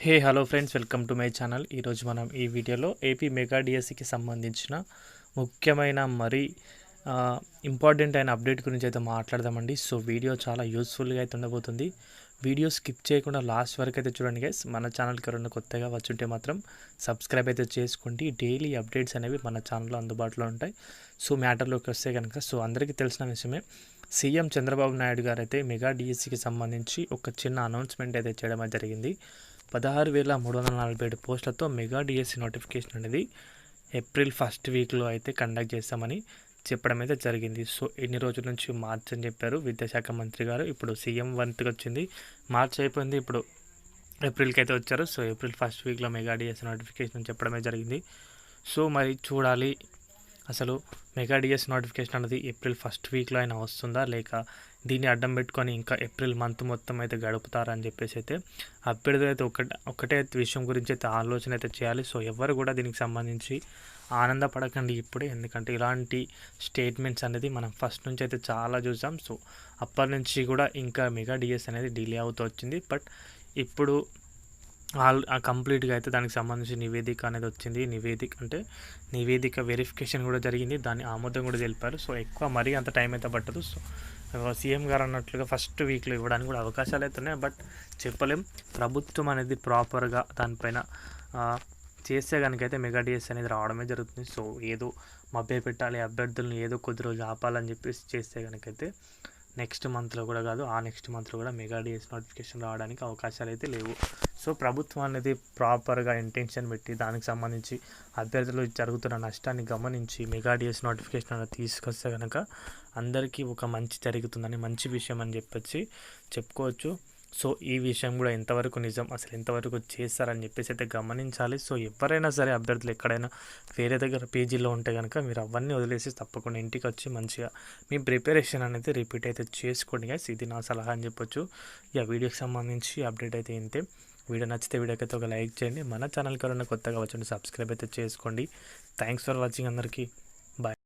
Hello friends, welcome to my channel. ఈరోజు మనం ఈ వీడియోలో ఏపీ మెగా డిఎస్సికి సంబంధించిన ముఖ్యమైన మరి ఇంపార్టెంట్ అయిన అప్డేట్ గురించి అయితే మాట్లాడదామండి. సో వీడియో చాలా యూస్ఫుల్గా అయితే ఉండబోతుంది. వీడియో స్కిప్ చేయకుండా లాస్ట్ వరకు అయితే చూడండి గైస్. మన ఛానల్కి ఎవరైనా కొత్తగా వచ్చుంటే మాత్రం సబ్స్క్రైబ్ అయితే చేసుకోండి. డైలీ అప్డేట్స్ అనేవి మన ఛానల్లో అందుబాటులో ఉంటాయి. సో మ్యాటర్లోకి వస్తే కనుక అందరికీ తెలిసిన విషయమే, సీఎం చంద్రబాబు నాయుడు గారు అయితే మెగా డిఎస్సికి సంబంధించి ఒక చిన్న అనౌన్స్మెంట్ అయితే చేయడం జరిగింది. 16,347 పోస్టులతో మెగా డిఎస్సి నోటిఫికేషన్ అనేది ఏప్రిల్ ఫస్ట్ వీక్లో అయితే కండక్ట్ చేస్తామని చెప్పడం అయితే జరిగింది. సో ఎన్ని రోజుల నుంచి మార్చ్ అని చెప్పారు విద్యాశాఖ మంత్రి గారు. ఇప్పుడు సీఎం వంతుకి వచ్చింది, మార్చ్ అయిపోయింది, ఇప్పుడు ఏప్రిల్కి అయితే వచ్చారు. సో ఏప్రిల్ ఫస్ట్ వీక్లో మెగా డిఎస్సి నోటిఫికేషన్ చెప్పడమే జరిగింది. సో మరి చూడాలి, అసలు మెగా డిఎస్ నోటిఫికేషన్ అనేది ఏప్రిల్ ఫస్ట్ వీక్లో అయినా వస్తుందా, లేక దీన్ని అడ్డం పెట్టుకొని ఇంకా ఏప్రిల్ మంత్ మొత్తం అయితే గడుపుతారని చెప్పేసి అయితే అభ్యర్థులు అయితే ఒకటే విషయం గురించి అయితే ఆలోచన అయితే చేయాలి. సో ఎవరు కూడా దీనికి సంబంధించి ఆనందపడకండి ఇప్పుడే, ఎందుకంటే ఇలాంటి స్టేట్మెంట్స్ అనేది మనం ఫస్ట్ నుంచి అయితే చాలా చూసాం. సో అప్పటి నుంచి కూడా ఇంకా మెగా డిఎస్ అనేది డిలే అవుతూ వచ్చింది. బట్ ఇప్పుడు కంప్లీట్గా అయితే దానికి సంబంధించి నివేదిక అనేది వచ్చింది. నివేదిక వెరిఫికేషన్ కూడా జరిగింది, దాన్ని ఆమోదం కూడా తెలిపారు. సో ఎక్కువ మరీ అంత టైం అయితే పట్టదు. సో సీఎం గారు అన్నట్లుగా ఫస్ట్ వీక్లో ఇవ్వడానికి కూడా అవకాశాలు అయితే ఉన్నాయి. బట్ చెప్పలేం, ప్రభుత్వం అనేది ప్రాపర్గా దానిపైన చేస్తే కనుకైతే మెగా డిఎస్ అనేది రావడమే జరుగుతుంది. సో ఏదో మభ్య పెట్టాలి, అభ్యర్థులను ఏదో కొద్ది రోజులు ఆపాలని చెప్పేసి చేస్తే కనుకైతే నెక్స్ట్ మంత్లో కూడా కాదు, ఆ నెక్స్ట్ మంత్లో కూడా మెగా డిఎస్ నోటిఫికేషన్ రావడానికి అవకాశాలు అయితే లేవు. సో ప్రభుత్వం అనేది ప్రాపర్గా ఇంటెన్షన్ పెట్టి దానికి సంబంధించి అభ్యర్థులు జరుగుతున్న నష్టాన్ని గమనించి మెగా డిఎస్ నోటిఫికేషన్ అనేది తీసుకొస్తే కనుక అందరికీ ఒక మంచి జరుగుతుందని, మంచి విషయం అని చెప్పుకోవచ్చు. సో ఈ విషయం కూడా ఎంతవరకు నిజం, అసలు ఎంతవరకు చేస్తారని చెప్పేసి అయితే గమనించాలి. సో ఎవరైనా సరే అభ్యర్థులు ఎక్కడైనా వేరే దగ్గర పీజీలో ఉంటే కనుక మీరు అవన్నీ వదిలేసి తప్పకుండా ఇంటికి వచ్చి మంచిగా మీ ప్రిపరేషన్ అనేది రిపీట్ అయితే చేసుకోండి గైస్. ఇది నా సలహా అని చెప్పొచ్చు. ఇక వీడియోకి సంబంధించి అప్డేట్ అయితే ఇంతే. వీడియో నచ్చితే వీడియోకి అయితే ఒక లైక్ చేయండి. మన ఛానల్కి ఎవరైనా కొత్తగా వచ్చి సబ్స్క్రైబ్ అయితే చేసుకోండి. థ్యాంక్స్ ఫర్ వాచింగ్ అందరికీ. బాయ్.